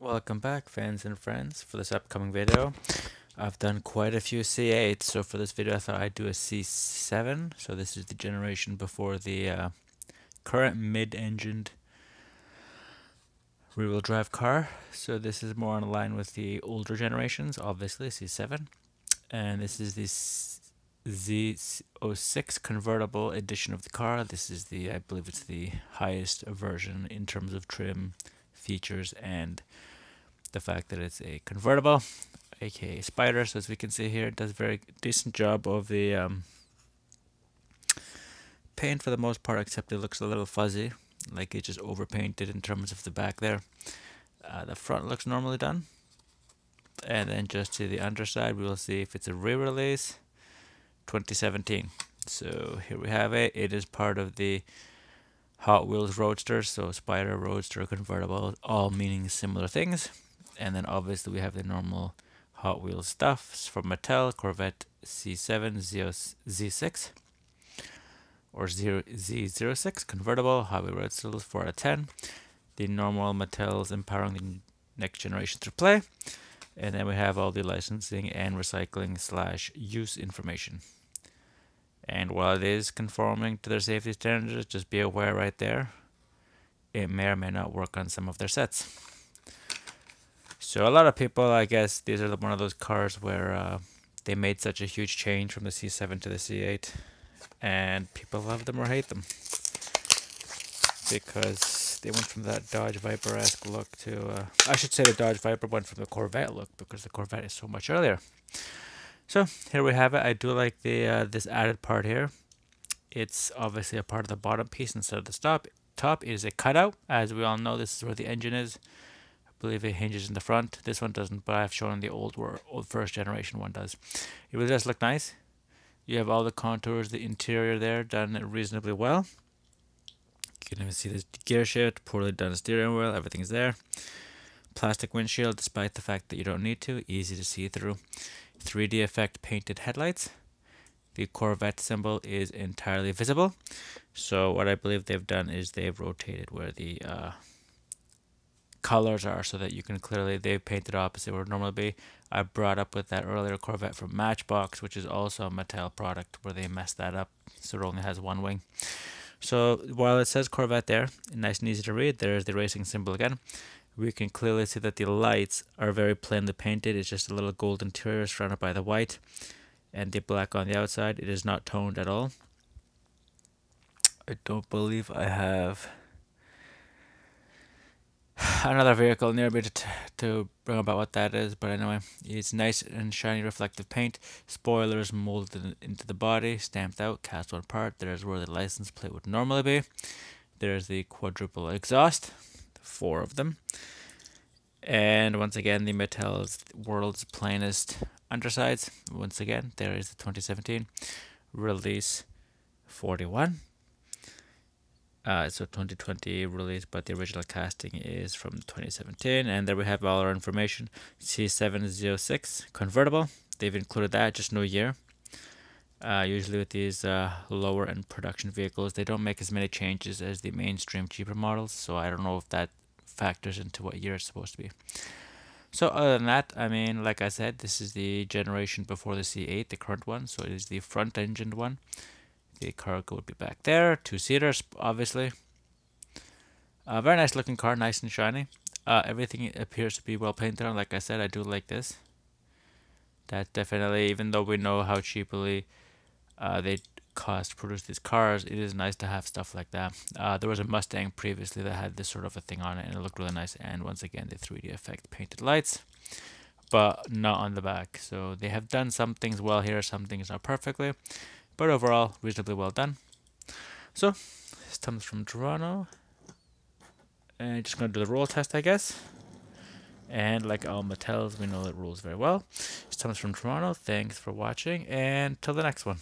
Welcome back, fans and friends. For this upcoming video, I've done quite a few C8s, so for this video I thought I'd do a C7. So this is the generation before the current mid-engined rear-wheel drive car. So this is more in line with the older generations, obviously C7. And this is the Z06 convertible edition of the car. This is I believe it's the highest version in terms of trim, features, and the fact that it's a convertible, aka Spider. So as we can see here, it does a very decent job of the paint for the most part, except it looks a little fuzzy, like it just overpainted in terms of the back there. The front looks normally done, and then just to the underside we will see if it's a re-release 2017. So here we have it. It is part of the Hot Wheels Roadsters, so Spider, Roadster, Convertible, all meaning similar things. And then obviously we have the normal Hot Wheels stuff from Mattel, Corvette C7, Z06, or Z06, Convertible, Hot Wheels Roadsters, 4 out of 10. The normal Mattel's empowering the next generation through play. And then we have all the licensing and recycling / use information. And while it is conforming to their safety standards, just be aware right there, it may or may not work on some of their sets. So a lot of people, I guess, these are one of those cars where they made such a huge change from the C7 to the C8, and people love them or hate them, because they went from that Dodge Viper-esque look to, I should say the Dodge Viper went from the Corvette look, because the Corvette is so much earlier. So here we have it. I do like the this added part here. It's obviously a part of the bottom piece instead of the top. It is a cutout. As we all know, this is where the engine is. I believe it hinges in the front. This one doesn't, but I've shown the old first generation one does. It really does look nice. You have all the contours, the interior there done reasonably well. You can even see this gear shift, poorly done steering wheel, everything's there. Plastic windshield, despite the fact that you don't need to, easy to see through. 3D effect painted headlights. The Corvette symbol is entirely visible. So what I believe they've done is they've rotated where the colors are, so that you can clearly, they've painted opposite where it would normally be. I brought up with that earlier Corvette from Matchbox, which is also a Mattel product, where they messed that up, so it only has one wing. So while it says Corvette there, nice and easy to read, there's the racing symbol again. We can clearly see that the lights are very plainly painted. It's just a little gold interior surrounded by the white and the black on the outside. It is not toned at all. I don't believe I have another vehicle near me to bring about what that is, but anyway, it's nice and shiny reflective paint. Spoilers molded into the body, stamped out, cast one part. There's where the license plate would normally be. There's the quadruple exhaust, 4 of them. And once again, the Mattel's world's plainest undersides. Once again, there is the 2017 release 41. So 2020 release, but the original casting is from 2017. And there we have all our information. C706 convertible. They've included that, just no year. Usually with these lower end production vehicles, they don't make as many changes as the mainstream cheaper models. So I don't know if that factors into what year it's supposed to be. So other than that, I mean, like I said, this is the generation before the C8, the current one. So it is the front engined one. The cargo would be back there. 2-seaters, obviously. Very nice looking car, nice and shiny. Everything appears to be well painted on. Like I said, I do like this. That definitely, even though we know how cheaply they cost to produce these cars, it is nice to have stuff like that. There was a Mustang previously that had this sort of a thing on it, and it looked really nice. And once again, the 3D effect painted lights, but not on the back. So they have done some things well here, some things not perfectly, but overall reasonably well done. So this comes from Toronto, and just gonna do the roll test, I guess. And like all Mattels, we know it rolls very well. This comes from Toronto. Thanks for watching, and till the next one.